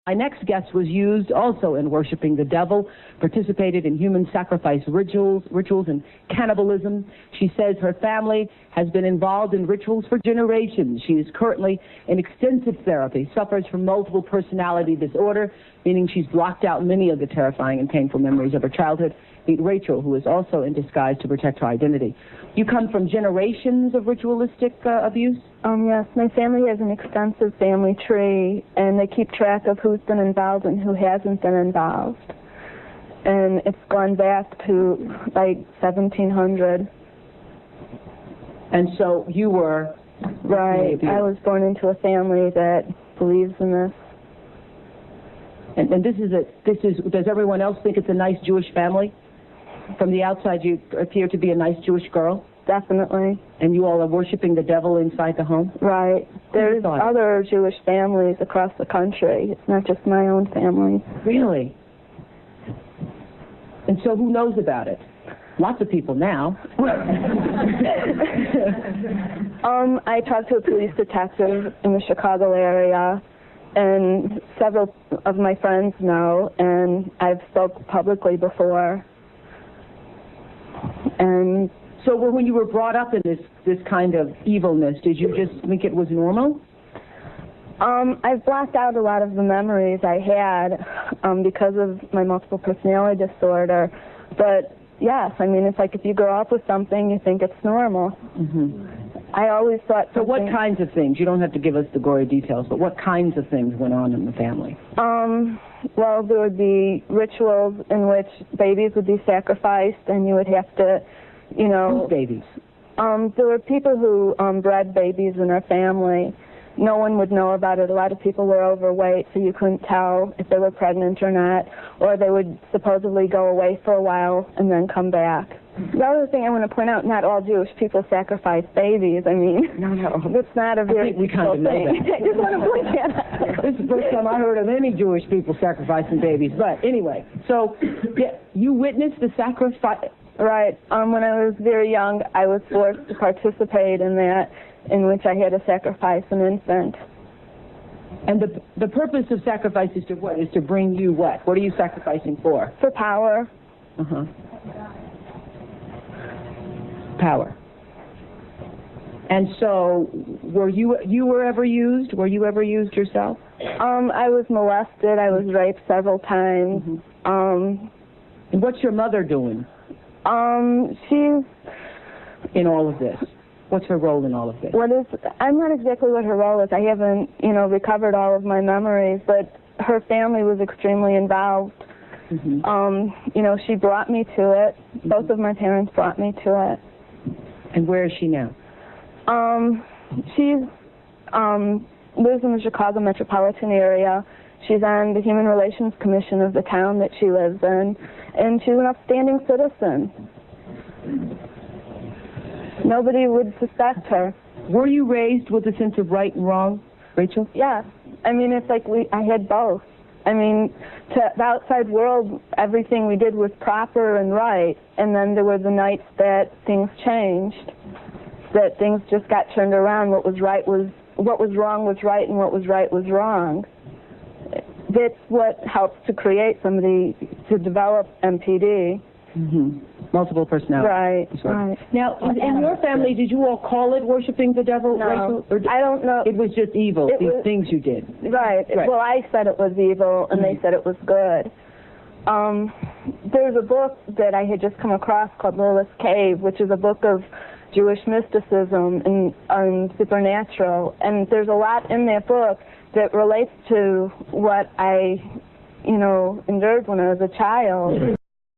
My next guest was used also in worshiping the devil, participated in human sacrifice rituals and cannibalism. She says her family has been involved in rituals for generations. She is currently in extensive therapy, suffers from multiple personality disorder, meaning she's blocked out many of the terrifying and painful memories of her childhood. Meet Rachel, who is also in disguise to protect her identity. You come from generations of ritualistic abuse? Yes, my family has an extensive family tree, and they keep track of who's been involved and who hasn't been involved. And it's gone back to, like, 1700. And so you were... Right, I was born into a family that believes in this. And does everyone else think it's a nice Jewish family? From the outside, you appear to be a nice Jewish girl? Definitely. And you all are worshiping the devil inside the home? Right. There's other Jewish families across the country. It's not just my own family. Really? And so who knows about it? Lots of people now. I talked to a police detective in the Chicago area, and several of my friends know, and I've spoke publicly before. And so when you were brought up in this kind of evilness, did you just think it was normal? I've blocked out a lot of the memories I had because of my multiple personality disorder. But yes, I mean, it's like if you grow up with something, you think it's normal. Mm-hmm. I always thought something... So what kinds of things? You don't have to give us the gory details, but what kinds of things went on in the family? Well, there would be rituals in which babies would be sacrificed, and you would have to, you know... Whose babies? There were people who bred babies in our family. No one would know about it. A lot of people were overweight, so you couldn't tell if they were pregnant or not, or they would supposedly go away for a while and then come back. The other thing I want to point out, not all Jewish people sacrifice babies. I mean, no. It's not a very typical thing. I just want to point that out. This is the first time I heard of any Jewish people sacrificing babies. But anyway, so you witnessed the sacrifice? Right. When I was very young, I was forced to participate in that, in which I had to sacrifice an infant. And the purpose of sacrifice is to what? Is to bring you what? What are you sacrificing for? For power. Uh-huh. Power. And so, were you ever used? Were you ever used yourself? I was molested. I was raped several times. Mm-hmm. And what's your mother doing? She's... In all of this? What's her role in all of this? I'm not exactly what her role is. I haven't, recovered all of my memories, but her family was extremely involved. Mm-hmm. She brought me to it. Mm-hmm. Both of my parents brought me to it. And where is she now? She lives in the Chicago metropolitan area. She's on the Human Relations Commission of the town that she lives in, and she's an upstanding citizen. Nobody would suspect her. Were you raised with a sense of right and wrong, Rachel? Yes. I mean, it's like I had both. I mean, to the outside world, everything we did was proper and right, and then there were the nights that things changed, that things just got turned around. What was wrong was right, and what was right was wrong. That's what helps to create somebody to develop MPD. Mm-hmm. Multiple personality. Right. Now, in your family, did you all call it worshiping the devil? No, Rachel? Or I don't know. It was just evil, these things you did. Right. Well, I said it was evil, and they said it was good. There's a book that I had just come across called Lilith's Cave, which is a book of Jewish mysticism and supernatural, and there's a lot in that book that relates to what I, endured when I was a child.